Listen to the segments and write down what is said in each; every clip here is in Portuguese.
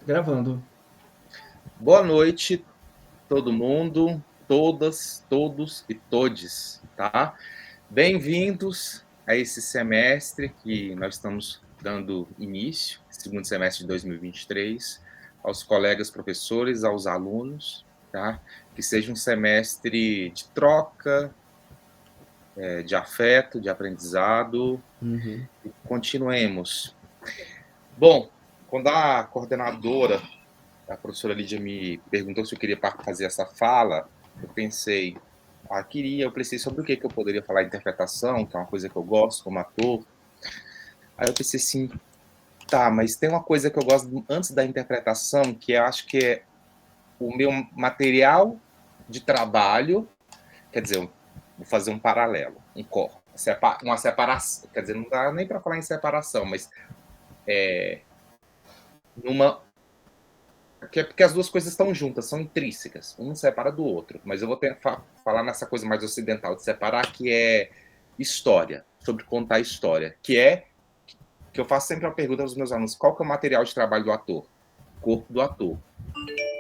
Gravando. Boa noite, todo mundo, todas, todos e todes, tá? Bem-vindos a esse semestre que nós estamos dando início, segundo semestre de 2023, aos colegas professores, aos alunos, tá? Que seja um semestre de troca, de afeto, de aprendizado, Uhum. e continuemos. Bom, quando a coordenadora, a professora Lídia, me perguntou se eu queria fazer essa fala, eu pensei, queria, eu pensei sobre o que eu poderia falar, interpretação, que é uma coisa que eu gosto como ator. Aí eu pensei assim, tá, mas tem uma coisa que eu gosto antes da interpretação, que eu acho que é o meu material de trabalho, quer dizer, vou fazer um paralelo, uma separação, quer dizer, não dá nem para falar em separação, mas numa porque as duas coisas estão juntas, são intrínsecas, um separa do outro, mas eu vou falar nessa coisa mais ocidental de separar, que é história, sobre contar história, que eu faço sempre uma pergunta aos meus alunos: qual que é o material de trabalho do ator? O corpo do ator.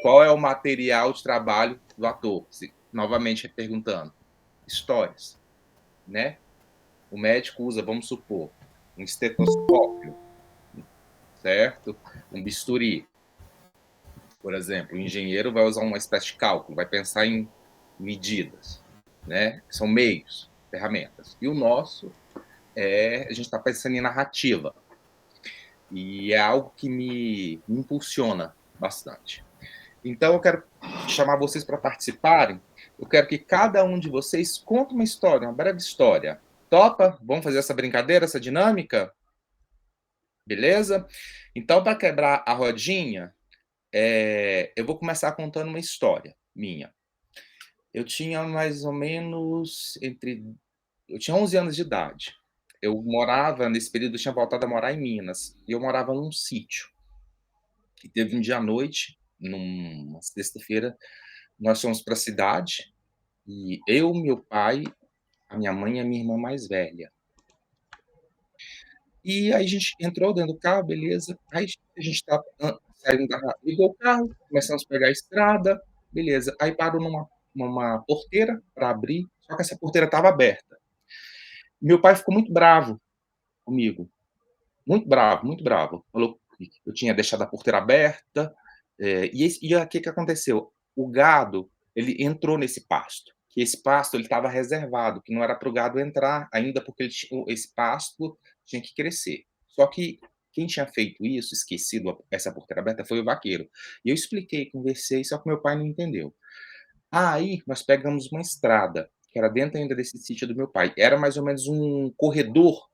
Qual é o material de trabalho do ator? Novamente perguntando: histórias, né? O médico usa, vamos supor, um estetoscópio, certo? Um bisturi, por exemplo. O engenheiro vai usar uma espécie de cálculo, vai pensar em medidas, né? São meios, ferramentas. E o nosso a gente está pensando em narrativa. E é algo que me impulsiona bastante. Então, eu quero chamar vocês para participarem. Eu quero que cada um de vocês conte uma história, uma breve história. Topa? Vamos fazer essa brincadeira, essa dinâmica? Beleza? Então, para quebrar a rodinha, eu vou começar contando uma história minha. Eu tinha mais ou menos eu tinha 11 anos de idade. Eu morava, nesse período, eu tinha voltado a morar em Minas, e eu morava num sítio. E teve um dia à noite, numa sexta-feira, nós fomos para a cidade, e eu, meu pai, a minha mãe e a minha irmã mais velha. E aí a gente entrou dentro do carro, beleza. Aí a gente estava saindo ligou o carro, começamos a pegar a estrada, beleza. Aí parou numa porteira para abrir, só que essa porteira estava aberta. Meu pai ficou muito bravo comigo, muito bravo, muito bravo. Falou que eu tinha deixado a porteira aberta, e o que aconteceu? O gado, ele entrou nesse pasto, que esse pasto ele estava reservado, que não era para o gado entrar ainda, porque esse pasto tinha que crescer. Só que quem tinha feito isso, esquecido essa porteira aberta, foi o vaqueiro. E eu expliquei, conversei, só que meu pai não entendeu. Aí nós pegamos uma estrada, que era dentro ainda desse sítio do meu pai. Era mais ou menos um corredor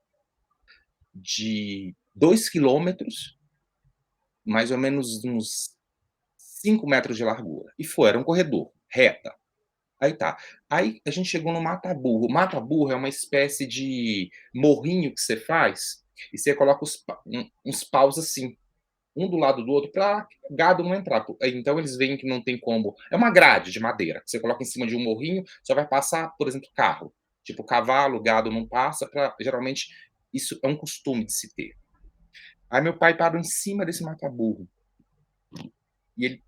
de 2 quilômetros, mais ou menos uns 5 metros de largura. E era um corredor, reta. Aí tá. Aí a gente chegou no mata-burro. Mata-burro é uma espécie de morrinho que você faz e você coloca uns paus assim, um do lado do outro, para gado não entrar. Então eles veem que não tem como. É uma grade de madeira. Você coloca em cima de um morrinho, só vai passar, por exemplo, carro. Tipo, cavalo, gado não passa. Geralmente, isso é um costume de se ter. Aí meu pai parou em cima desse mata-burro. E ele,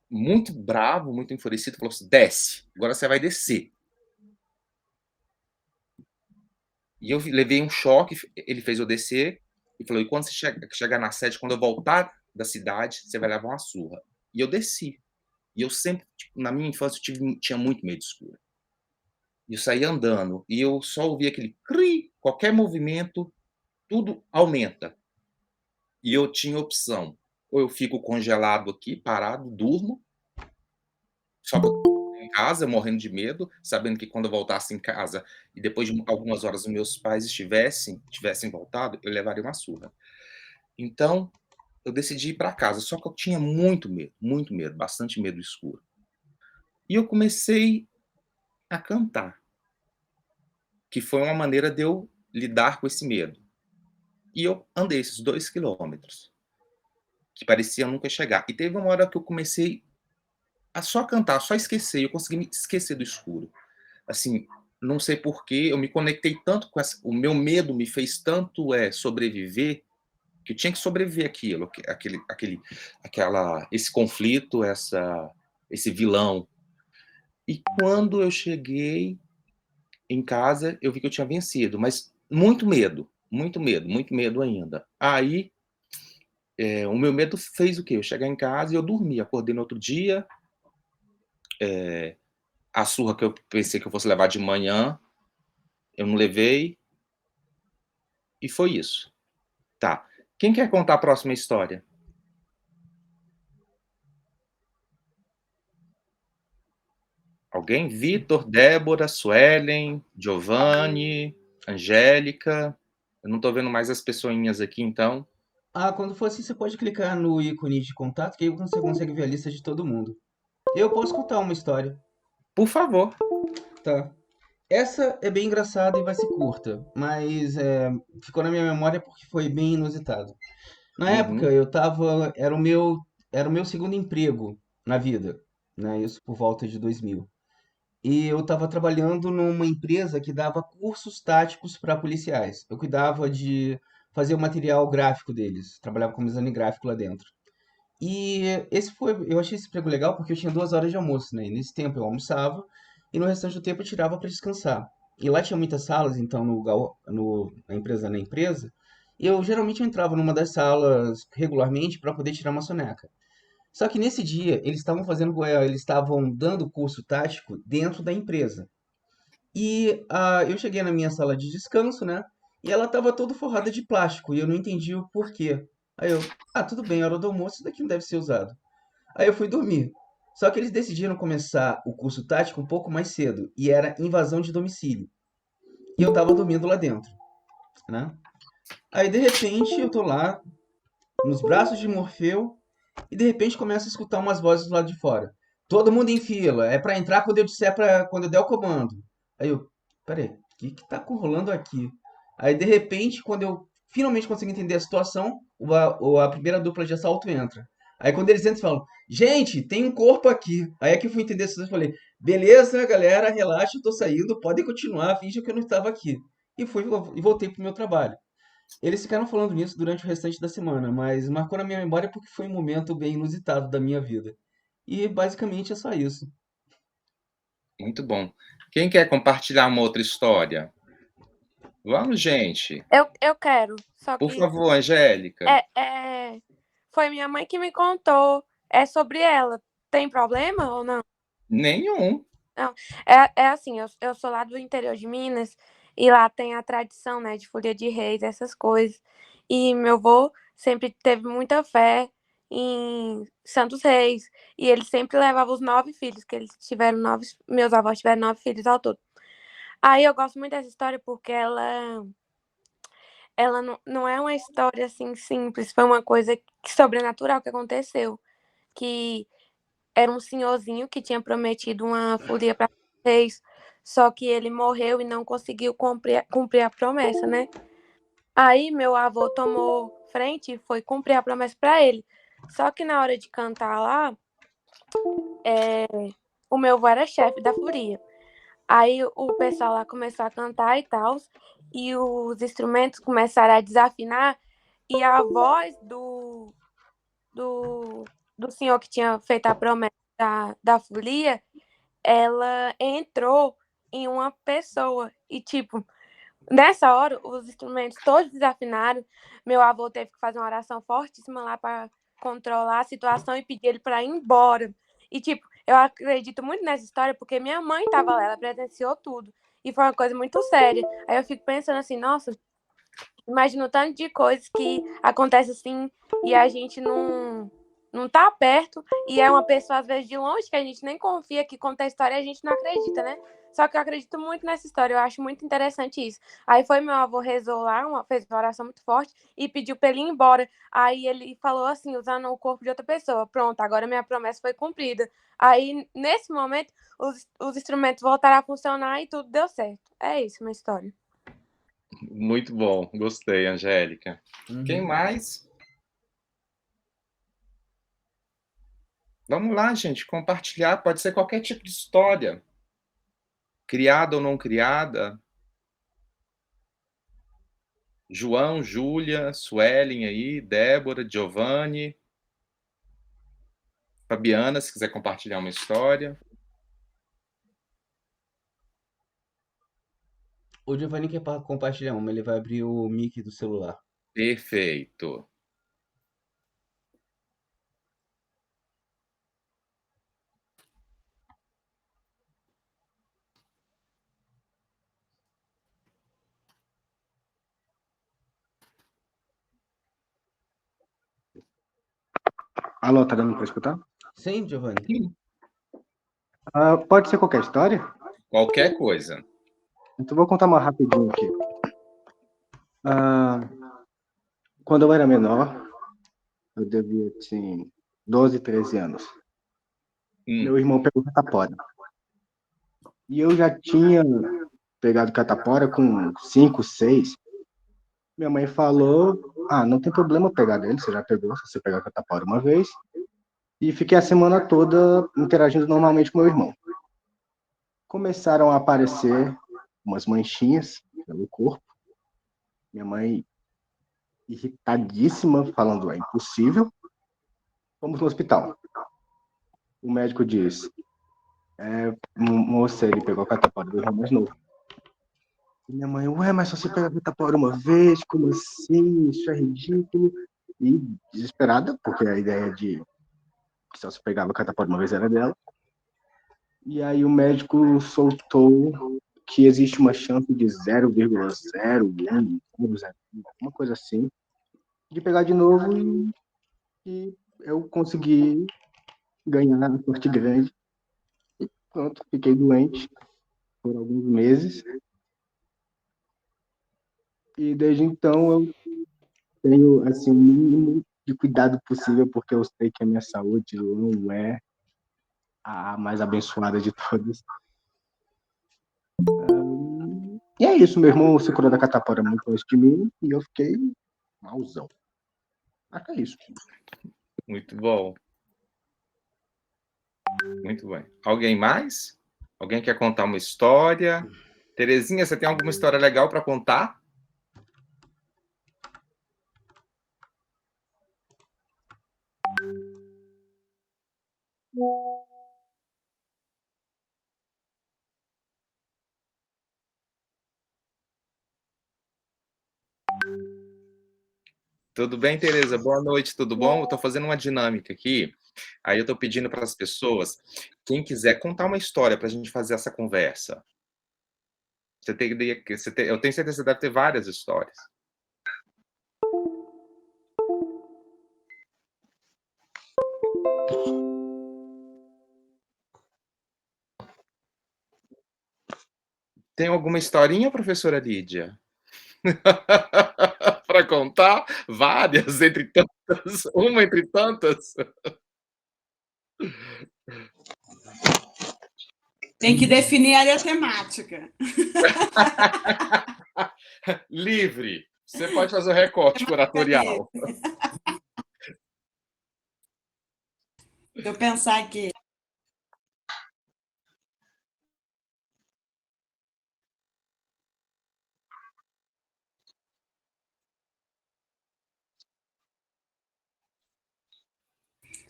muito bravo, muito enfurecido, falou assim: desce, agora você vai descer. E eu levei um choque, ele fez eu descer e falou: e quando você chegar na sede, quando eu voltar da cidade, você vai levar uma surra. E eu desci. E eu sempre, tipo, na minha infância, tinha muito medo de escuro. E eu saía andando e eu só ouvia aquele cri, qualquer movimento, tudo aumenta. E eu tinha opção: ou eu fico congelado aqui, parado, durmo, só que eu em casa, morrendo de medo, sabendo que quando eu voltasse em casa e depois de algumas horas os meus pais tivessem voltado, eu levaria uma surra. Então, eu decidi ir para casa, só que eu tinha muito medo, bastante medo do escuro. E eu comecei a cantar, que foi uma maneira de eu lidar com esse medo. E eu andei esses 2 quilômetros, que parecia nunca chegar. E teve uma hora que eu comecei a só cantar, só esquecer, eu consegui me esquecer do escuro. Assim, não sei porquê, eu me conectei tanto com o meu medo me fez tanto sobreviver, que tinha que sobreviver àquilo, esse conflito, esse vilão. E quando eu cheguei em casa, eu vi que eu tinha vencido, mas muito medo, muito medo, muito medo ainda. Aí, o meu medo fez o quê? Eu chegar em casa e eu dormi, acordei no outro dia, a surra que eu pensei que eu fosse levar de manhã, eu não levei, e foi isso. Tá. Quem quer contar a próxima história? Alguém? Vitor, Débora, Suelen, Giovanni, Angélica. Eu não tô vendo mais as pessoinhas aqui, então. Ah, quando for assim, você pode clicar no ícone de contato, que aí você consegue ver a lista de todo mundo. Eu posso contar uma história. Por favor. Tá. Essa é bem engraçada e vai ser curta, mas ficou na minha memória porque foi bem inusitado. Na época, Uhum. era o meu segundo emprego na vida, né? Isso por volta de 2000. E eu estava trabalhando numa empresa que dava cursos táticos para policiais. Eu cuidava de fazer o material gráfico deles, trabalhava como design gráfico lá dentro. Eu achei esse emprego legal porque eu tinha 2 horas de almoço, né? E nesse tempo eu almoçava e no restante do tempo eu tirava para descansar. E lá tinha muitas salas, então na empresa, e eu geralmente entrava numa das salas regularmente para poder tirar uma soneca. Só que nesse dia eles estavam dando curso tático dentro da empresa. Eu cheguei na minha sala de descanso, né? E ela estava toda forrada de plástico e eu não entendi o porquê. Tudo bem, hora do almoço, isso daqui não deve ser usado. Aí eu fui dormir. Só que eles decidiram começar o curso tático um pouco mais cedo e era invasão de domicílio. E eu tava dormindo lá dentro, né? Aí de repente eu tô lá nos braços de Morfeu e de repente começo a escutar umas vozes do lado de fora. Todo mundo em fila, é pra entrar quando eu der o comando. Aí eu, peraí, o que tá rolando aqui? Aí de repente, quando eu finalmente consigo entender a situação, a primeira dupla de assalto entra. Aí quando eles entram, falam, gente, tem um corpo aqui. Aí é que eu fui entender isso, eu falei, beleza, galera, relaxa, eu tô saindo, podem continuar, finge que eu não estava aqui. E voltei pro meu trabalho. Eles ficaram falando nisso durante o restante da semana, mas marcou na minha memória porque foi um momento bem inusitado da minha vida. E basicamente é só isso. Muito bom. Quem quer compartilhar uma outra história? Vamos, gente. Eu quero, só Por que favor, Angélica. é, é, foi minha mãe que me contou. É sobre ela. Tem problema ou não? Nenhum. Não. É assim, eu sou lá do interior de Minas e lá tem a tradição, né, de folia de reis, essas coisas. E meu avô sempre teve muita fé em Santos Reis. E ele sempre levava os 9 filhos, que eles tiveram 9, meus avós tiveram 9 filhos ao todo. Aí eu gosto muito dessa história porque ela não é uma história assim simples, foi uma coisa sobrenatural que aconteceu. Que era um senhorzinho que tinha prometido uma folia para vocês, só que ele morreu e não conseguiu cumprir a promessa, né? Aí meu avô tomou frente e foi cumprir a promessa para ele. Só que na hora de cantar lá, é, o meu avô era chefe da folia. Aí o pessoal lá começou a cantar e tal, e os instrumentos começaram a desafinar, e a voz do, do senhor que tinha feito a promessa da folia, ela entrou em uma pessoa. E, tipo, nessa hora, os instrumentos todos desafinaram. Meu avô teve que fazer uma oração fortíssima lá para controlar a situação e pedir ele para ir embora. E, tipo, eu acredito muito nessa história porque minha mãe estava lá, ela presenciou tudo. E foi uma coisa muito séria. Aí eu fico pensando assim, nossa, imagina o tanto de coisas que acontece assim e a gente não tá perto e é uma pessoa às vezes de longe que a gente nem confia que conta a história e a gente não acredita, né? Só que eu acredito muito nessa história, eu acho muito interessante isso. Aí foi meu avô rezou lá, fez uma oração muito forte e pediu pra ele ir embora. Aí ele falou assim, usando o corpo de outra pessoa: pronto, agora minha promessa foi cumprida. Aí nesse momento os instrumentos voltaram a funcionar e tudo deu certo. É isso, minha história. Muito bom. Gostei, Angélica. Quem Uhum. mais? Vamos lá, gente, compartilhar. Pode ser qualquer tipo de história, criada ou não criada. João, Júlia, Suelen aí, Débora, Giovanni, Fabiana, se quiser compartilhar uma história. O Giovanni quer compartilhar uma, ele vai abrir o mic do celular. Perfeito. Alô, tá dando para escutar? Sim, Giovanni. Pode ser qualquer história? Qualquer coisa. Então vou contar uma rapidinho aqui. Quando eu era menor, eu devia ter 12, 13 anos. Meu irmão pegou catapora. E eu já tinha pegado catapora com 5, 6. Minha mãe falou, não tem problema pegar dele, você já pegou, se você pegar catapora uma vez. E fiquei a semana toda interagindo normalmente com meu irmão. Começaram a aparecer umas manchinhas pelo corpo. Minha mãe, irritadíssima, falando, é impossível. Fomos no hospital. O médico disse, moça, ele pegou a catapora do irmão mais novo. E minha mãe, mas só você pega a catapora uma vez, como assim? Isso é ridículo. E desesperada, porque a ideia de que só se pegava a catapora uma vez era dela. E aí o médico soltou que existe uma chance de 0,01, uma coisa assim, de pegar de novo e eu consegui ganhar a sorte grande. E pronto, fiquei doente por alguns meses. E desde então eu tenho assim, o mínimo de cuidado possível, porque eu sei que a minha saúde não é a mais abençoada de todas. E é isso, meu irmão se curou da catapora muito antes de mim e eu fiquei malzão. Acho que é isso. Muito bom. Muito bem. Alguém mais? Alguém quer contar uma história? Terezinha, você tem alguma história legal para contar? Tudo bem, Tereza? Boa noite, tudo bom? Eu estou fazendo uma dinâmica aqui. Aí eu estou pedindo para as pessoas, quem quiser contar uma história para a gente fazer essa conversa. Eu tenho certeza que você deve ter várias histórias. Tem alguma historinha, professora Lídia? Para contar? Várias, entre tantas. Uma entre tantas. Tem que definir a área temática. Livre. Você pode fazer o recorte curatorial. Deixa eu pensar aqui.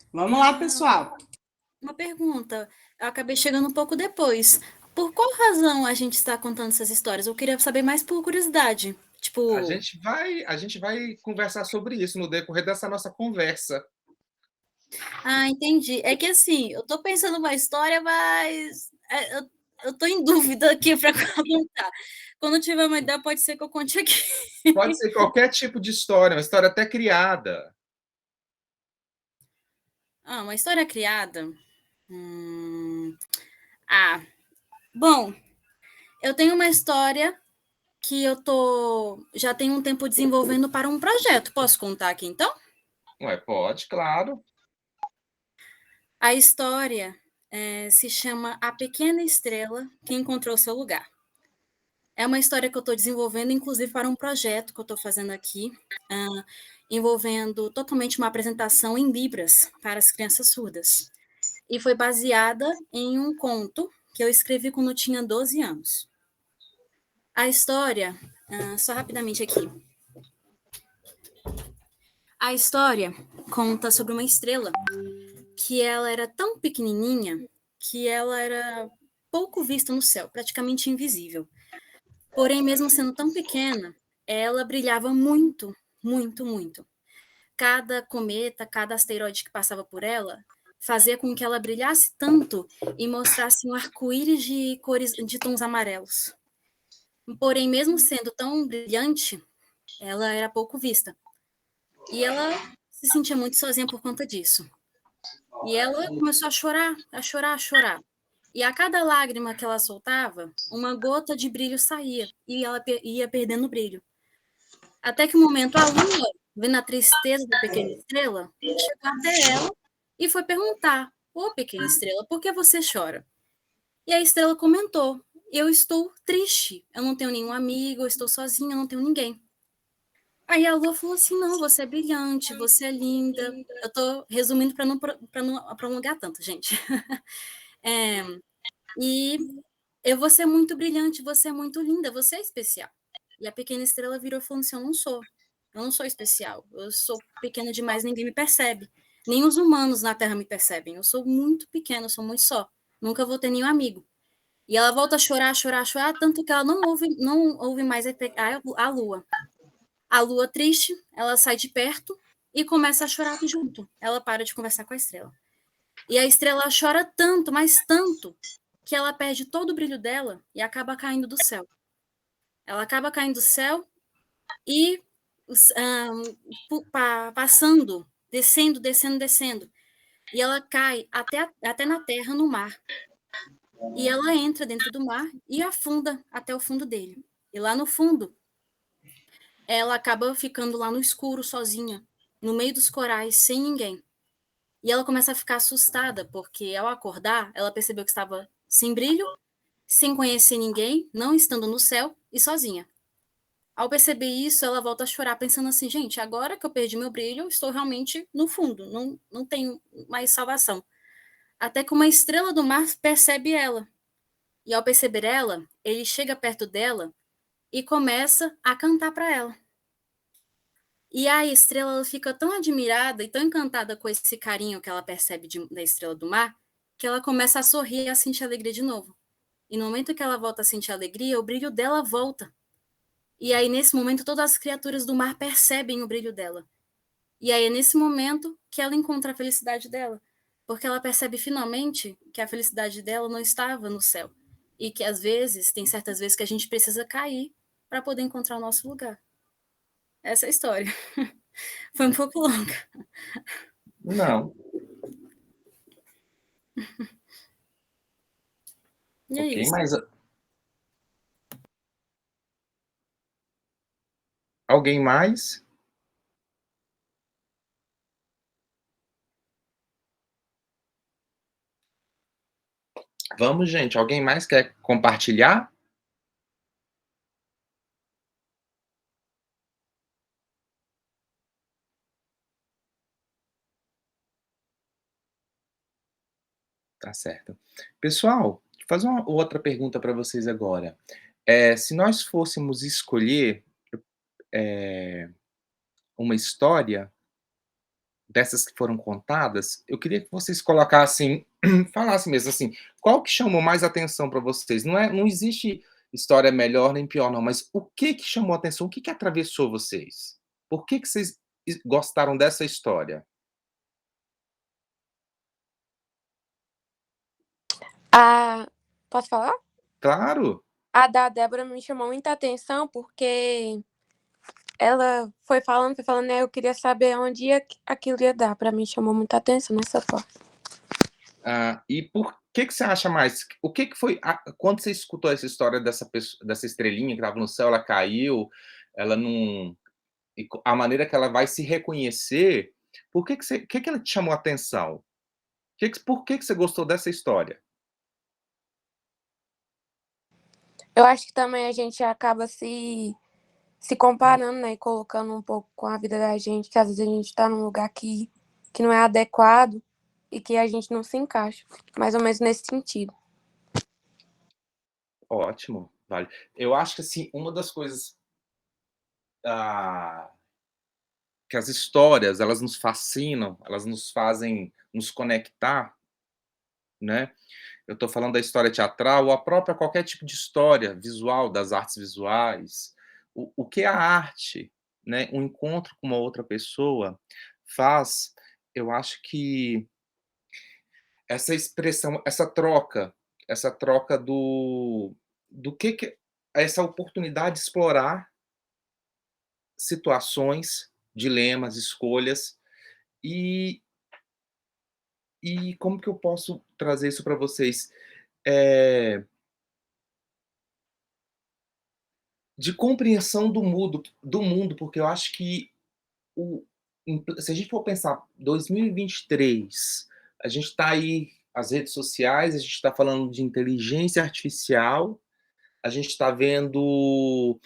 Vamos lá, pessoal. Uma pergunta. Eu acabei chegando um pouco depois. Por qual razão a gente está contando essas histórias? Eu queria saber mais por curiosidade. Tipo, A gente vai conversar sobre isso no decorrer dessa nossa conversa. entendi. É que assim, eu tô pensando uma história, mas eu tô em dúvida aqui para contar. Quando tiver uma ideia, pode ser que eu conte aqui. Pode ser qualquer tipo de história, uma história até criada. Uma história criada. Bom, eu tenho uma história que já tenho um tempo desenvolvendo para um projeto. Posso contar aqui, então? Ué, pode, claro. A história se chama A Pequena Estrela que Encontrou Seu Lugar. É uma história que eu estou desenvolvendo, inclusive, para um projeto que eu estou fazendo aqui, envolvendo totalmente uma apresentação em Libras para as crianças surdas. E foi baseada em um conto que eu escrevi quando eu tinha 12 anos. A história, só rapidamente aqui, A história conta sobre uma estrela que ela era tão pequenininha que ela era pouco vista no céu, praticamente invisível. Porém, mesmo sendo tão pequena, ela brilhava muito, muito, muito. Cada cometa, cada asteroide que passava por ela fazia com que ela brilhasse tanto e mostrasse um arco-íris de cores, de tons amarelos. Porém, mesmo sendo tão brilhante, ela era pouco vista. E ela se sentia muito sozinha por conta disso. E ela começou a chorar, a chorar, a chorar. E a cada lágrima que ela soltava, uma gota de brilho saía e ela ia perdendo o brilho. Até que um momento a lua, vendo a tristeza da pequena estrela, chegou até ela e foi perguntar: Ô pequena estrela, por que você chora? E a estrela comentou: Eu estou triste, eu não tenho nenhum amigo, eu estou sozinha, eu não tenho ninguém. Aí a lua falou assim: Não, você é brilhante, você é linda. Eu tô resumindo para não prolongar tanto, gente. É, e eu vou ser muito brilhante, você é muito linda, você é especial. E a pequena estrela virou e falou assim: eu não sou especial, eu sou pequena demais, ninguém me percebe. Nem os humanos na Terra me percebem. Eu sou muito pequena, eu sou muito só. Nunca vou ter nenhum amigo. E ela volta a chorar, chorar, chorar, tanto que ela não ouve mais a lua. A lua triste, ela sai de perto e começa a chorar junto. Ela para de conversar com a estrela. E a estrela chora tanto, mas tanto, que ela perde todo o brilho dela e acaba caindo do céu. Ela acaba caindo do céu e passando, descendo, descendo, descendo. E ela cai até na terra, no mar. E ela entra dentro do mar e afunda até o fundo dele. E lá no fundo, ela acaba ficando lá no escuro, sozinha, no meio dos corais, sem ninguém. E ela começa a ficar assustada, porque ao acordar, ela percebeu que estava sem brilho, sem conhecer ninguém, não estando no céu e sozinha. Ao perceber isso, ela volta a chorar, pensando assim: gente, agora que eu perdi meu brilho, eu estou realmente no fundo, não tenho mais salvação. Até que uma estrela do mar percebe ela. E ao perceber ela, ele chega perto dela e começa a cantar para ela. E a estrela ela fica tão admirada e tão encantada com esse carinho que ela percebe da estrela do mar, que ela começa a sorrir e a sentir alegria de novo. E no momento que ela volta a sentir alegria, o brilho dela volta. E aí, nesse momento, todas as criaturas do mar percebem o brilho dela. E aí é nesse momento que ela encontra a felicidade dela. Porque ela percebe finalmente que a felicidade dela não estava no céu. E que às vezes, tem certas vezes que a gente precisa cair para poder encontrar o nosso lugar. Essa é a história. Foi um pouco longa. Não. E é Ok, isso. mas alguém mais? Vamos, gente. Alguém mais quer compartilhar? Tá certo. Pessoal, vou fazer uma outra pergunta para vocês agora. Se nós fôssemos escolher, eh, uma história dessas que foram contadas, eu queria que vocês colocassem, falassem mesmo assim, qual que chamou mais atenção para vocês? Não existe história melhor nem pior não, mas o que que chamou a atenção? O que que atravessou vocês? Por que que vocês gostaram dessa história? A... Posso falar? Claro. A da Débora me chamou muita atenção porque ela foi falando, né? Eu queria saber onde aquilo ia dar. Pra mim chamou muita atenção nessa parte. E por que você acha mais? O que que foi quando você escutou essa história dessa estrelinha que estava no céu, ela caiu, ela não a maneira que ela vai se reconhecer, por que que você o que que ela te chamou a atenção? Por que que você gostou dessa história? Eu acho que também a gente acaba se comparando, né? E colocando um pouco com a vida da gente, que às vezes a gente tá num lugar que não é adequado e que a gente não se encaixa. Mais ou menos nesse sentido. Ótimo, vale. Eu acho que, assim, uma das coisas, ah, que as histórias, elas nos fascinam, elas nos fazem nos conectar, né? Eu estou falando da história teatral ou a própria qualquer tipo de história visual, das artes visuais. O que a arte, né, um encontro com uma outra pessoa faz, eu acho que essa expressão, essa troca do que essa oportunidade de explorar situações, dilemas, escolhas, e como que eu posso trazer isso para vocês? Eh, de compreensão do mundo, porque eu acho que o se a gente for pensar 2023, a gente está aí, as redes sociais, a gente está falando de inteligência artificial, a gente está vendo,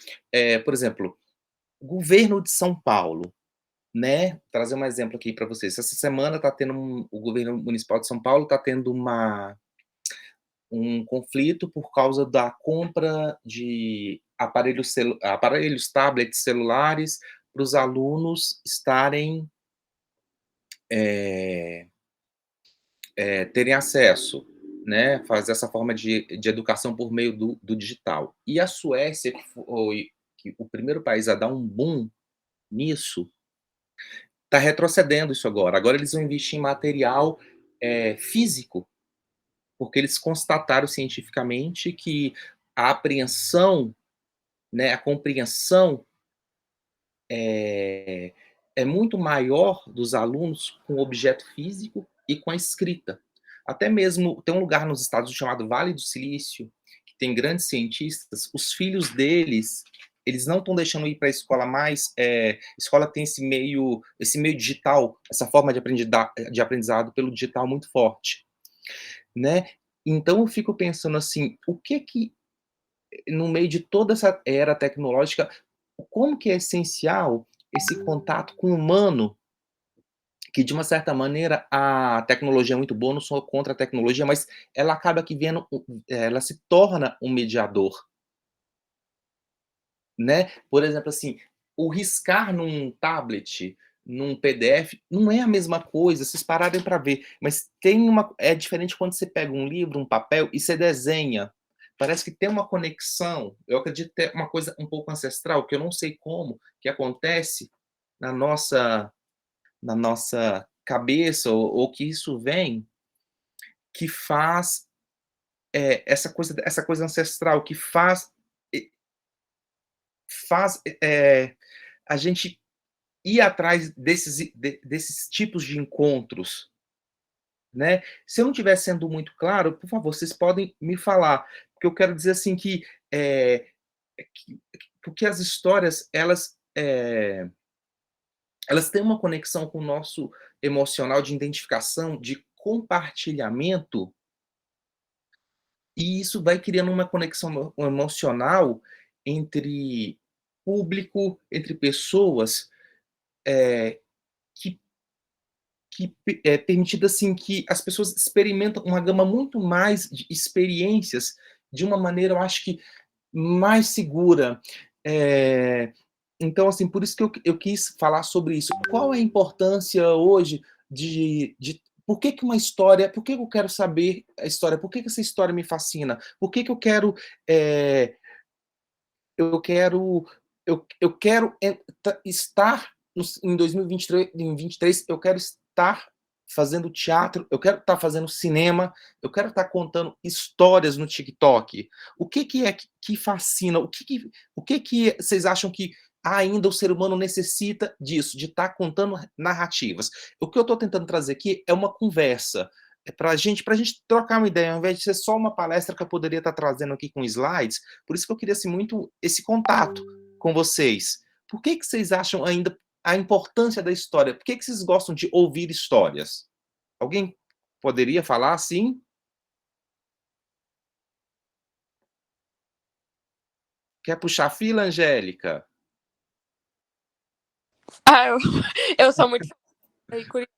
por exemplo, o governo de São Paulo, né, trazer um exemplo aqui para vocês. Essa semana está tendo o governo municipal de São Paulo está tendo um conflito por causa da compra de aparelhos, tablets, celulares, para os alunos estarem terem acesso, né, fazer essa forma de educação por meio do digital. E a Suécia, que foi o primeiro país a dar um boom nisso, está retrocedendo isso agora. Agora eles vão investir em material físico, porque eles constataram cientificamente que a apreensão, né, a compreensão é muito maior dos alunos com o objeto físico e com a escrita. Até mesmo tem um lugar nos Estados Unidos chamado Vale do Silício, que tem grandes cientistas, os filhos deles, eles não estão deixando ir para a escola mais, escola tem esse meio digital, essa forma de aprendizado pelo digital muito forte, né? Então eu fico pensando assim, o que no meio de toda essa era tecnológica, como que é essencial esse contato com o humano, que de uma certa maneira a tecnologia é muito boa, não sou contra a tecnologia, mas ela acaba que ela se torna um mediador, né? Por exemplo, assim, o riscar num tablet, num PDF, não é a mesma coisa, vocês pararem para ver, mas é diferente quando você pega um livro, um papel e você desenha. Parece que tem uma conexão, eu acredito que é uma coisa um pouco ancestral, que eu não sei como, que acontece na nossa cabeça, ou que isso vem, que faz essa coisa ancestral, que faz a gente ir atrás desses tipos de encontros, né? Se eu não estiver sendo muito claro, por favor, vocês podem me falar, porque eu quero dizer assim porque as histórias elas têm uma conexão com o nosso emocional de identificação, de compartilhamento, e isso vai criando uma conexão emocional entre público, entre pessoas, que é permitido assim que as pessoas experimentam uma gama muito mais de experiências de uma maneira, eu acho que mais segura. Então, assim, por isso que eu quis falar sobre isso. Qual é a importância hoje por que uma história, por que eu quero saber a história, por que essa história me fascina, por que eu quero, eu quero, eu quero estar em 2023, eu quero estar fazendo teatro, eu quero estar fazendo cinema, eu quero estar contando histórias no TikTok. O que é que fascina? O que vocês acham que ainda o ser humano necessita disso, de estar contando narrativas? O que eu estou tentando trazer aqui é uma conversa, para a gente trocar uma ideia, ao invés de ser só uma palestra que eu poderia estar trazendo aqui com slides. Por isso que eu queria assim, muito esse contato com vocês. Por que vocês acham ainda a importância da história? Por que vocês gostam de ouvir histórias? Alguém poderia falar assim? Quer puxar a fila, Angélica? Ah, eu sou muito curiosa.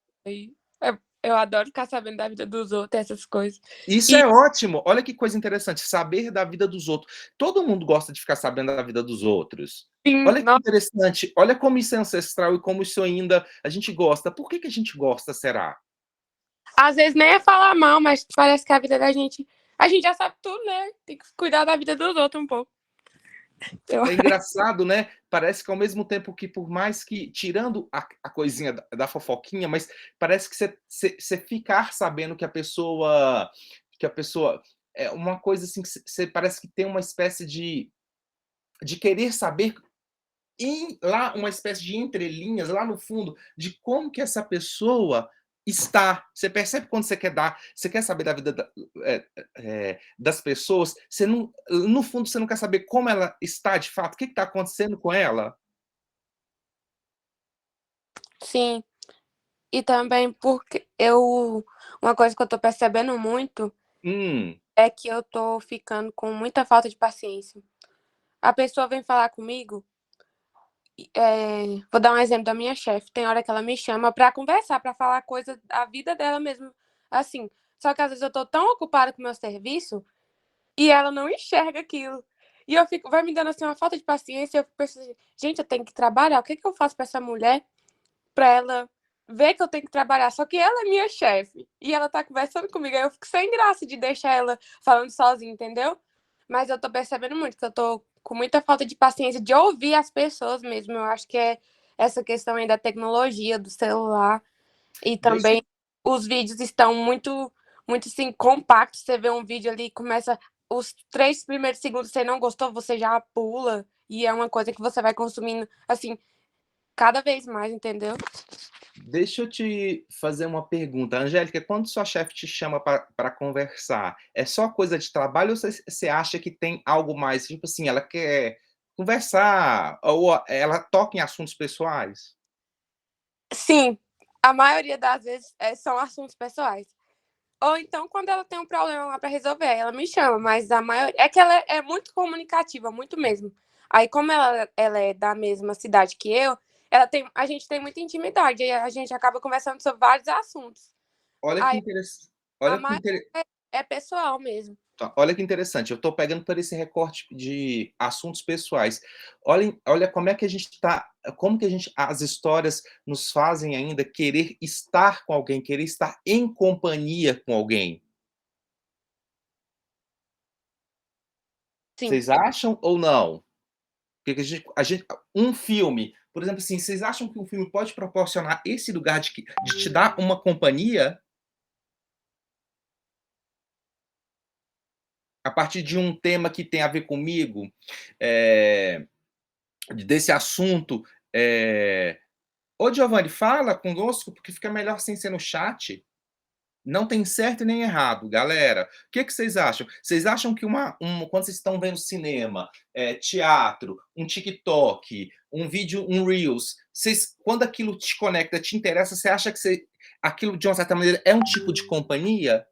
Eu adoro ficar sabendo da vida dos outros, essas coisas. Isso é ótimo. Olha que coisa interessante, saber da vida dos outros. Todo mundo gosta de ficar sabendo da vida dos outros. Sim, Olha que nossa, interessante, olha como isso é ancestral e como isso ainda a gente gosta. Por que que a gente gosta, será? às vezes nem é falar mal, mas parece que a vida da gente. A gente já sabe tudo, né? Tem que cuidar da vida dos outros um pouco. Eu- É engraçado, né? Parece que ao mesmo tempo que, por mais que, tirando a coisinha da fofoquinha, mas parece que você ficar sabendo que a pessoa é uma coisa assim que você parece que tem uma espécie de querer saber lá uma espécie de entrelinhas lá no fundo de como que essa pessoa está. Você percebe quando você quer saber da vida das pessoas, você não, no fundo você não quer saber como ela está de fato, o que está acontecendo com ela. Sim. E também porque eu. Uma coisa que eu tô percebendo muito Hum, é que eu tô ficando com muita falta de paciência. A pessoa vem falar comigo, vou dar um exemplo da minha chefe. Tem hora que ela me chama pra conversar, pra falar coisa da vida dela mesmo, assim. Só que às vezes eu tô tão ocupada com o meu serviço e ela não enxerga aquilo. E eu fico, vai me dando assim uma falta de paciência. Eu fico pensando, gente, eu tenho que trabalhar. O que que eu faço pra essa mulher pra ela ver que eu tenho que trabalhar? Só que ela é minha chefe e ela tá conversando comigo. Aí eu fico sem graça de deixar ela falando sozinha, entendeu? Mas eu tô percebendo muito que eu tô com muita falta de paciência de ouvir as pessoas mesmo. Eu acho que é essa questão aí da tecnologia, do celular. E deixa, também os vídeos estão muito, muito assim, compactos. Você vê um vídeo ali, começa os 3 primeiros segundos, você não gostou, você já pula. E é uma coisa que você vai consumindo, assim, cada vez mais, entendeu? deixa eu te fazer uma pergunta. Angélica, quando sua chefe te chama para conversar, é só coisa de trabalho ou você acha que tem algo mais? Tipo assim, ela quer conversar ou ela toca em assuntos pessoais? Sim, a maioria das vezes são assuntos pessoais. Ou então, quando ela tem um problema lá para resolver, ela me chama, mas a maioria. É que ela é muito comunicativa, muito mesmo. Aí, como ela é da mesma cidade que eu, a gente tem muita intimidade, e a gente acaba conversando sobre vários assuntos. Olha que Aí, interessante. a Olha que maioria inter é pessoal mesmo. Tá, olha que interessante, eu estou pegando por esse recorte de assuntos pessoais. Olha como é que a gente está, como que a gente, as histórias nos fazem ainda querer estar com alguém, querer estar em companhia com alguém. Sim. Vocês acham ou não? Porque um filme, por exemplo, assim, vocês acham que um filme pode proporcionar esse lugar de te dar uma companhia a partir de um tema que tem a ver comigo, eh, desse assunto, ô, Giovanni, fala conosco, porque fica melhor sem ser no chat. Não tem certo e nem errado, galera. O que que vocês acham? Vocês acham que quando vocês estão vendo cinema, teatro, um TikTok, um vídeo, um Reels, quando aquilo te conecta, te interessa, você acha que aquilo, de uma certa maneira, é um tipo de companhia?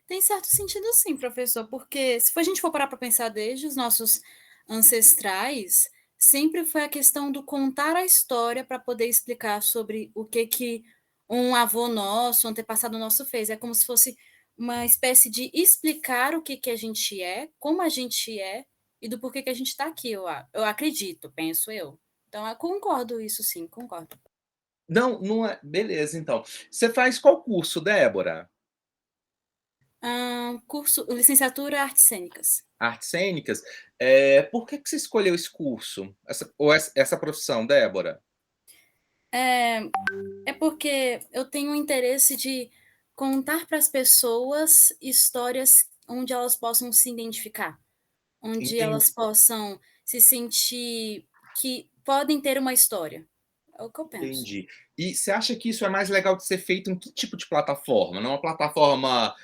Tem certo sentido sim, professor, porque se a gente for parar para pensar desde os nossos ancestrais, sempre foi a questão do contar a história para poder explicar sobre o que um avô nosso, um antepassado nosso fez. É como se fosse uma espécie de explicar o que a gente é, como a gente é e do porquê que a gente está aqui, eu acredito, penso eu. Então, eu concordo isso sim, concordo. Não, não é. Beleza, então. Você faz qual curso, Débora? Curso licenciatura Artes Cênicas. Artes cênicas? Por que que você escolheu esse curso? Essa profissão, Débora? É porque eu tenho o interesse de contar para as pessoas histórias onde elas possam se identificar, onde elas Entendi. possam se sentir que podem ter uma história. É o que eu penso. Entendi. E você acha que isso é mais legal de ser feito em que tipo de plataforma? Numa plataforma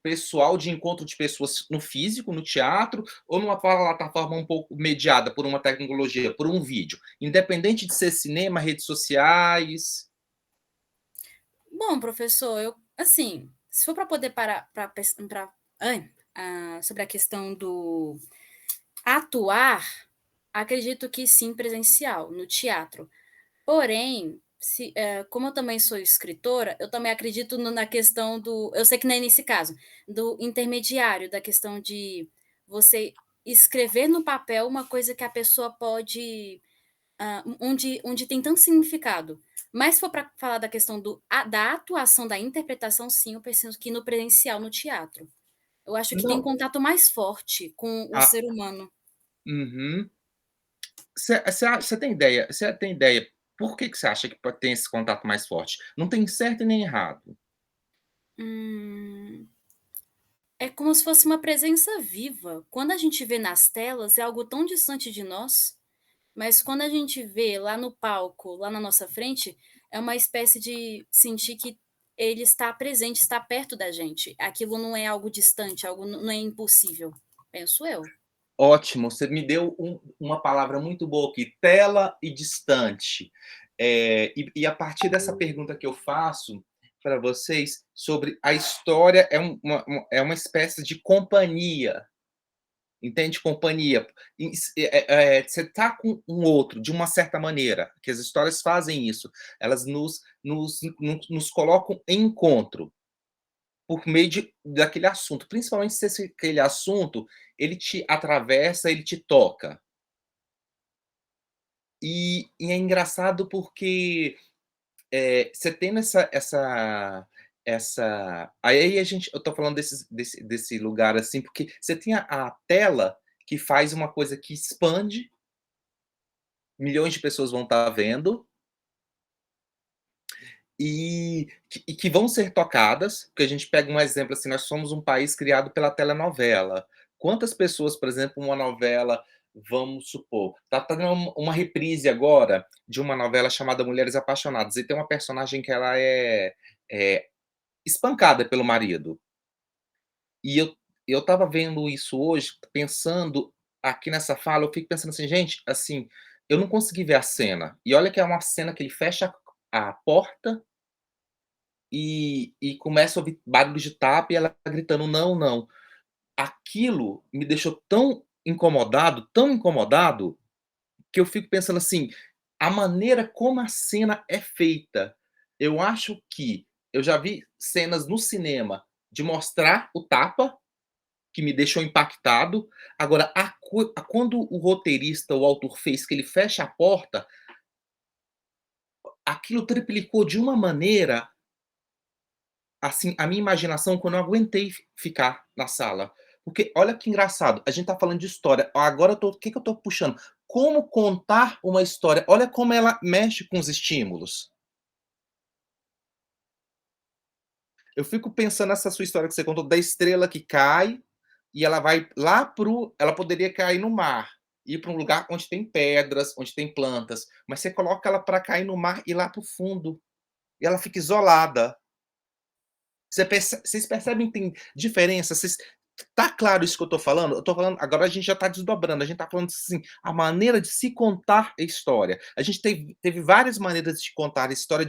pessoal de encontro de pessoas no físico, no teatro, ou numa plataforma um pouco mediada por uma tecnologia, por um vídeo? Independente de ser cinema, redes sociais. Bom, professor, eu assim, se for para poder parar para sobre a questão do atuar, acredito que sim, presencial, no teatro. Porém, como eu também sou escritora, eu também acredito na questão do. Eu sei que não é nesse caso, do intermediário, da questão de você escrever no papel uma coisa que a pessoa pode... onde tem tanto significado. Mas se for para falar da questão da atuação, da interpretação, sim, eu penso que no presencial, no teatro. Eu acho que tem Não. contato mais forte com o Ah, ser humano. uhum. Você tem ideia? Você tem ideia? Por que você acha que pode ter esse contato mais forte? Não tem certo e nem errado. Hum, É como se fosse uma presença viva. Quando a gente vê nas telas, é algo tão distante de nós, mas quando a gente vê lá no palco, lá na nossa frente, é uma espécie de sentir que ele está presente, está perto da gente. Aquilo não é algo distante, algo não é impossível, penso eu. Ótimo, você me deu uma palavra muito boa aqui, tela e distante. E a partir dessa pergunta que eu faço para vocês sobre a história é uma espécie de companhia, entende? Companhia. Você está com um outro, de uma certa maneira, que as histórias fazem isso. Elas nos colocam em encontro por meio daquele assunto, principalmente se aquele assunto ele te atravessa, ele te toca. E é engraçado porque você tendo aí eu tô falando desse lugar assim, porque você tem a tela que faz uma coisa que expande, milhões de pessoas vão estar vendo, e que vão ser tocadas, porque a gente pega um exemplo assim, nós somos um país criado pela telenovela. Quantas pessoas, por exemplo, uma novela, vamos supor, tá tendo uma reprise agora de uma novela chamada Mulheres Apaixonadas, e tem uma personagem que ela é espancada pelo marido. E eu estava vendo isso hoje, pensando aqui nessa fala, eu fico pensando assim, gente, assim, eu não consegui ver a cena. E olha que é uma cena que ele fecha a porta e começa a ouvir barulho de tapa e ela gritando: "Não, não". Aquilo me deixou tão incomodado, que eu fico pensando assim, a maneira como a cena é feita. Eu acho que eu já vi cenas no cinema de mostrar o tapa, que me deixou impactado. Agora quando o roteirista, o autor fez que ele fecha a porta, aquilo triplicou de uma maneira, assim, a minha imaginação, que eu não aguentei ficar na sala. Porque olha que engraçado, a gente tá falando de história, agora o que que eu tô puxando? Como contar uma história, olha como ela mexe com os estímulos. Eu fico pensando nessa sua história que você contou da estrela que cai, e ela vai lá ela poderia cair no mar, ir para um lugar onde tem pedras, onde tem plantas, mas você coloca ela para cair no mar e ir lá para o fundo, e ela fica isolada. Vocês percebem que tem diferença? Tá claro isso que eu tô falando? Eu tô falando, agora a gente já tá desdobrando, a gente tá falando assim, a maneira de se contar a história. A gente teve várias maneiras de contar a história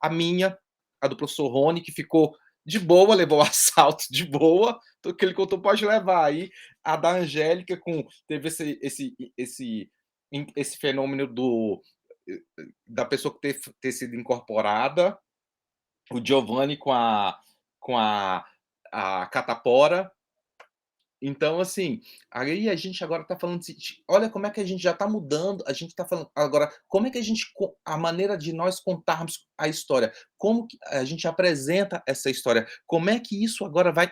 a minha, a do professor Rony, que ficou de boa, levou o assalto de boa, então o que ele contou pode levar aí. A da Angélica teve esse fenômeno da pessoa ter sido incorporada, o Giovanni com a catapora. Então, assim, aí a gente agora está falando olha como é que a gente já está mudando, a gente está falando agora, como é que a maneira de nós contarmos a história, como que a gente apresenta essa história, como é que isso agora vai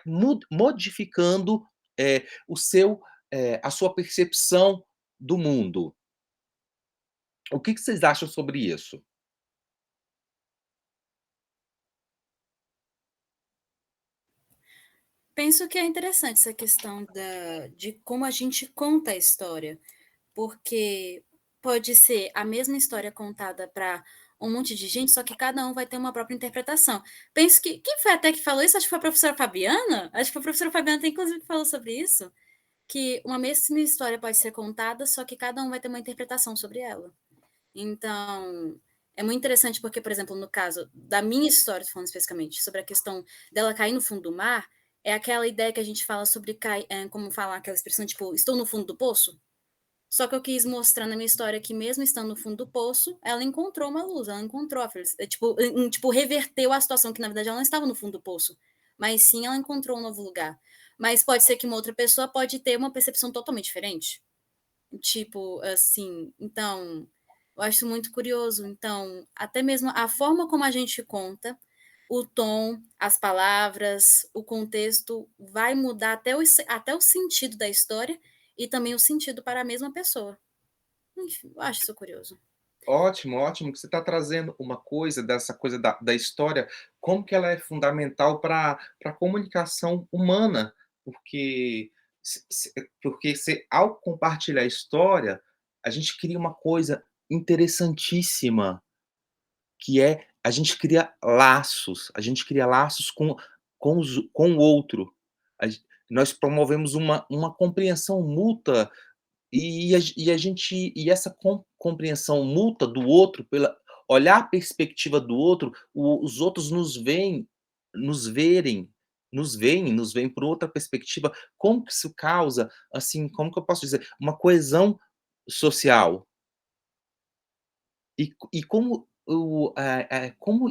modificando a sua percepção do mundo. O que vocês acham sobre isso? Penso que é interessante essa questão de como a gente conta a história, porque pode ser a mesma história contada para um monte de gente, só que cada um vai ter uma própria interpretação. Penso que quem foi até que falou isso? Acho que foi a professora Fabiana. Acho que foi a professora Fabiana tem inclusive que falou sobre isso, que uma mesma história pode ser contada, só que cada um vai ter uma interpretação sobre ela. Então, é muito interessante porque, por exemplo, no caso da minha história, falando especificamente, sobre a questão dela cair no fundo do mar, é aquela ideia que a gente fala sobre como falar aquela expressão, tipo, estou no fundo do poço. Só que eu quis mostrar na minha história que mesmo estando no fundo do poço, ela encontrou uma luz, ela encontrou a felicidade, tipo, reverteu a situação que na verdade ela não estava no fundo do poço, mas sim ela encontrou um novo lugar. Mas pode ser que uma outra pessoa pode ter uma percepção totalmente diferente. Tipo, assim, então, eu acho muito curioso. Então, até mesmo a forma como a gente conta, o tom, as palavras, o contexto, vai mudar até o sentido da história e também o sentido para a mesma pessoa. Enfim, eu acho isso curioso. Ótimo, ótimo que você está trazendo uma coisa dessa coisa da história, como que ela é fundamental para a comunicação humana, porque ao compartilhar a história, a gente cria uma coisa interessantíssima, que é a gente cria laços com o outro. Nós promovemos uma compreensão mútua e essa compreensão mútua do outro, pela olhar a perspectiva do outro, os outros nos verem, nos veem por outra perspectiva. Como que isso causa, assim, como que eu posso dizer, uma coesão social? E como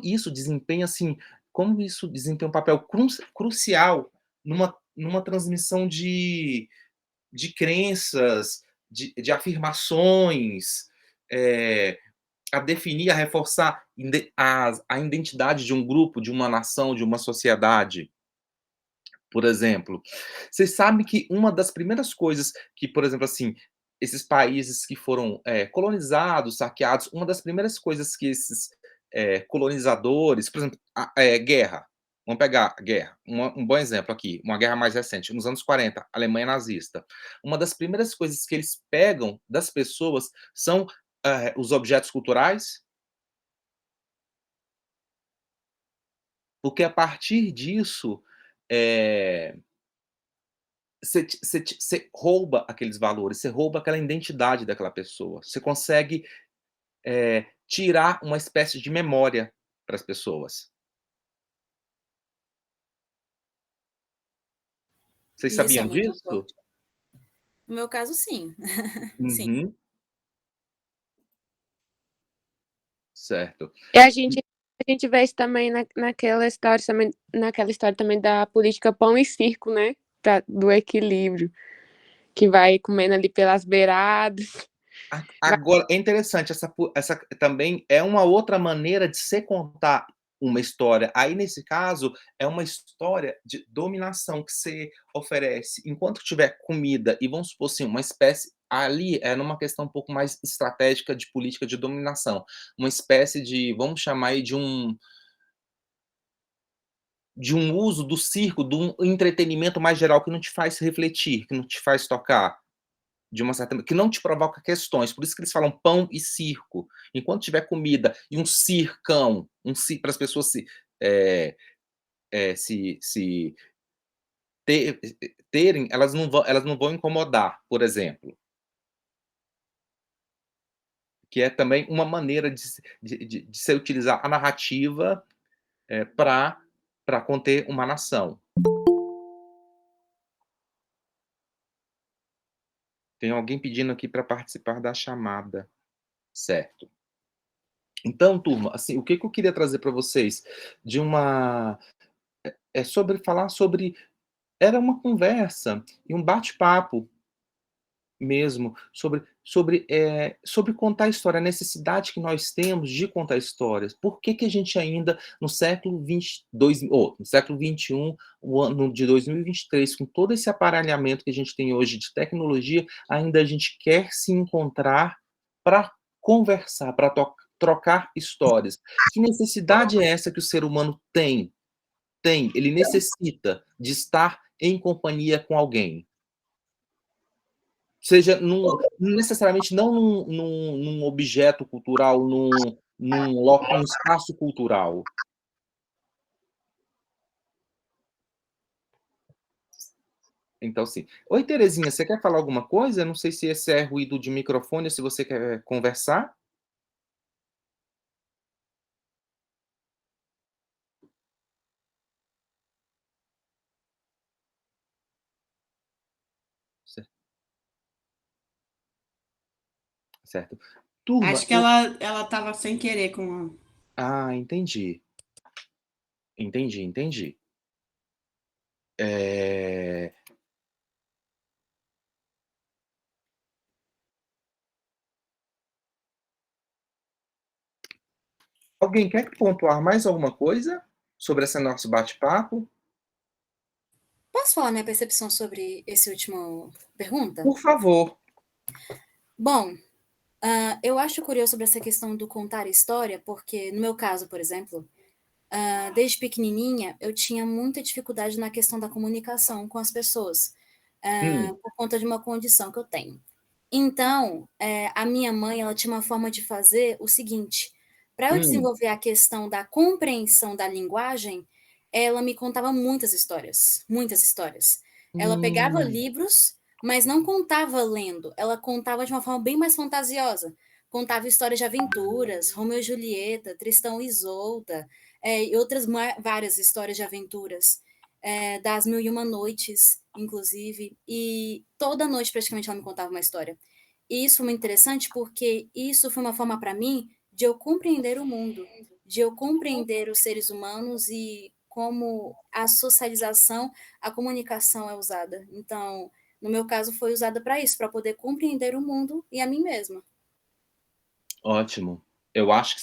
isso desempenha, assim, como isso desempenha um papel crucial numa transmissão de crenças, de afirmações, a definir, a reforçar a identidade de um grupo, de uma nação, de uma sociedade. Por exemplo, vocês sabem que uma das primeiras coisas que, por exemplo, assim, esses países que foram colonizados, saqueados, uma das primeiras coisas que esses colonizadores, por exemplo, guerra. Vamos pegar a guerra, um bom exemplo aqui, uma guerra mais recente, nos anos 40, Alemanha nazista. Uma das primeiras coisas que eles pegam das pessoas são os objetos culturais, porque a partir disso, eh, você rouba aqueles valores, você rouba aquela identidade daquela pessoa. Você consegue, tirar uma espécie de memória para as pessoas. Vocês E isso é sabiam muito disso? forte. No meu caso, sim. Sim. Uhum. Certo. E a gente vê isso também naquela história também da política pão e circo, né? Do equilíbrio, que vai comendo ali pelas beiradas. Agora, é interessante, essa também é uma outra maneira de se contar uma história. Aí, nesse caso, é uma história de dominação que você oferece. Enquanto tiver comida e, vamos supor assim, uma espécie ali é numa questão um pouco mais estratégica de política de dominação. Uma espécie de, vamos chamar aí de um uso do circo, de um entretenimento mais geral que não te faz refletir, que não te faz tocar. De uma certa que não te provoca questões, por isso que eles falam pão e circo. Enquanto tiver comida e um circão, para as pessoas se terem, elas não vão incomodar, por exemplo. Que é também uma maneira de se utilizar a narrativa para conter uma nação. Tem alguém pedindo aqui para participar da chamada. Certo. Então, turma, assim, o que eu queria trazer para vocês de uma sobre falar sobre era uma conversa e um bate-papo mesmo sobre contar história, a necessidade que nós temos de contar histórias. Por que que a gente ainda no século 22 ou no século 21, o ano de 2023, com todo esse aparelhamento que a gente tem hoje de tecnologia, ainda a gente quer se encontrar para conversar, para trocar histórias. Que necessidade é essa que o ser humano tem? Ele necessita de estar em companhia com alguém. Seja necessariamente não num objeto cultural, num espaço cultural. Então, sim. Oi, Terezinha, você quer falar alguma coisa? Eu não sei se esse é ruído de microfone ou se você quer conversar. Certo. Turma, Acho que ela estava sem querer com. entendi. Entendi. Alguém quer pontuar mais alguma coisa sobre esse nosso bate-papo? Posso falar minha percepção sobre esse último pergunta? Por favor. Bom, eu acho curioso sobre essa questão do contar história, porque no meu caso, por exemplo, desde pequenininha eu tinha muita dificuldade na questão da comunicação com as pessoas, por conta de uma condição que eu tenho. Então, a minha mãe, ela tinha uma forma de fazer o seguinte: para eu desenvolver a questão da compreensão da linguagem, ela me contava muitas histórias, muitas histórias. Ela pegava livros, mas não contava lendo, ela contava de uma forma bem mais fantasiosa. Contava histórias de aventuras, Romeu e Julieta, Tristão e Isolda, e outras várias histórias de aventuras, das Mil e Uma Noites, inclusive, e toda noite praticamente ela me contava uma história. E isso foi muito interessante porque isso foi uma forma para mim de eu compreender o mundo, de eu compreender os seres humanos e como a socialização, a comunicação é usada. Então, no meu caso, foi usada para isso, para poder compreender o mundo e a mim mesma. Ótimo. Eu acho que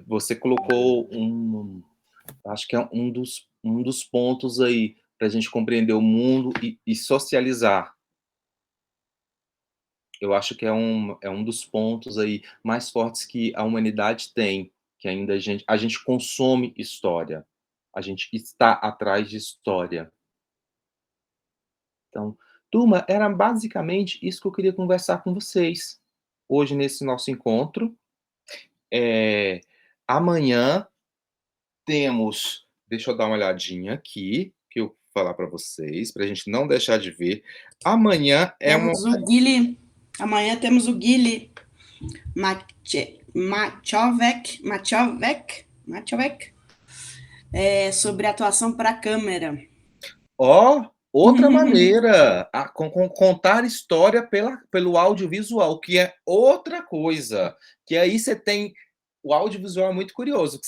você colocou acho que é um dos pontos aí para a gente compreender o mundo e socializar. Eu acho que é um dos pontos aí mais fortes que a humanidade tem, que ainda a gente consome história, a gente está atrás de história. Então, turma, era basicamente isso que eu queria conversar com vocês hoje nesse nosso encontro. Amanhã temos, deixa eu dar uma olhadinha aqui, que eu vou falar para vocês, para a gente não deixar de ver. Amanhã Amanhã temos o Guile Maciovek, sobre atuação para a câmera. Outra maneira, contar história pelo audiovisual, que é outra coisa. Que aí você tem. O audiovisual é muito curioso, que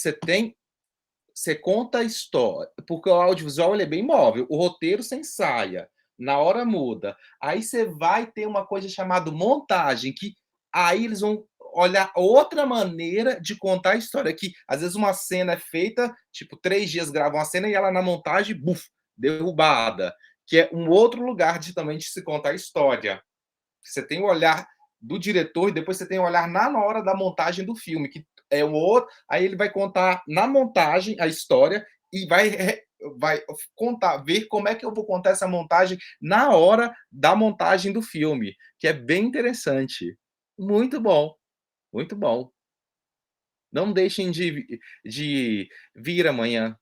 você conta a história, porque o audiovisual ele é bem móvel, o roteiro você ensaia, na hora muda. Aí você vai ter uma coisa chamada montagem, que aí eles vão olhar outra maneira de contar a história, que às vezes uma cena é feita, tipo, 3 dias gravam a cena e ela na montagem, buf, derrubada. Que é um outro lugar também de se contar a história. Você tem o olhar do diretor e depois você tem o olhar na hora da montagem do filme, que é o outro. Aí ele vai contar na montagem a história e vai contar, ver como é que eu vou contar essa montagem na hora da montagem do filme, que é bem interessante. Muito bom, muito bom. Não deixem de vir amanhã.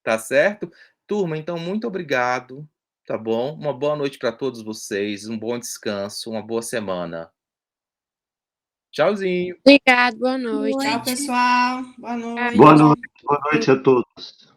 Tá certo? Turma, então muito obrigado, tá bom? Uma boa noite para todos vocês, um bom descanso, uma boa semana. Tchauzinho. Obrigado, boa noite. Tchau, pessoal. Boa noite. Boa noite a todos.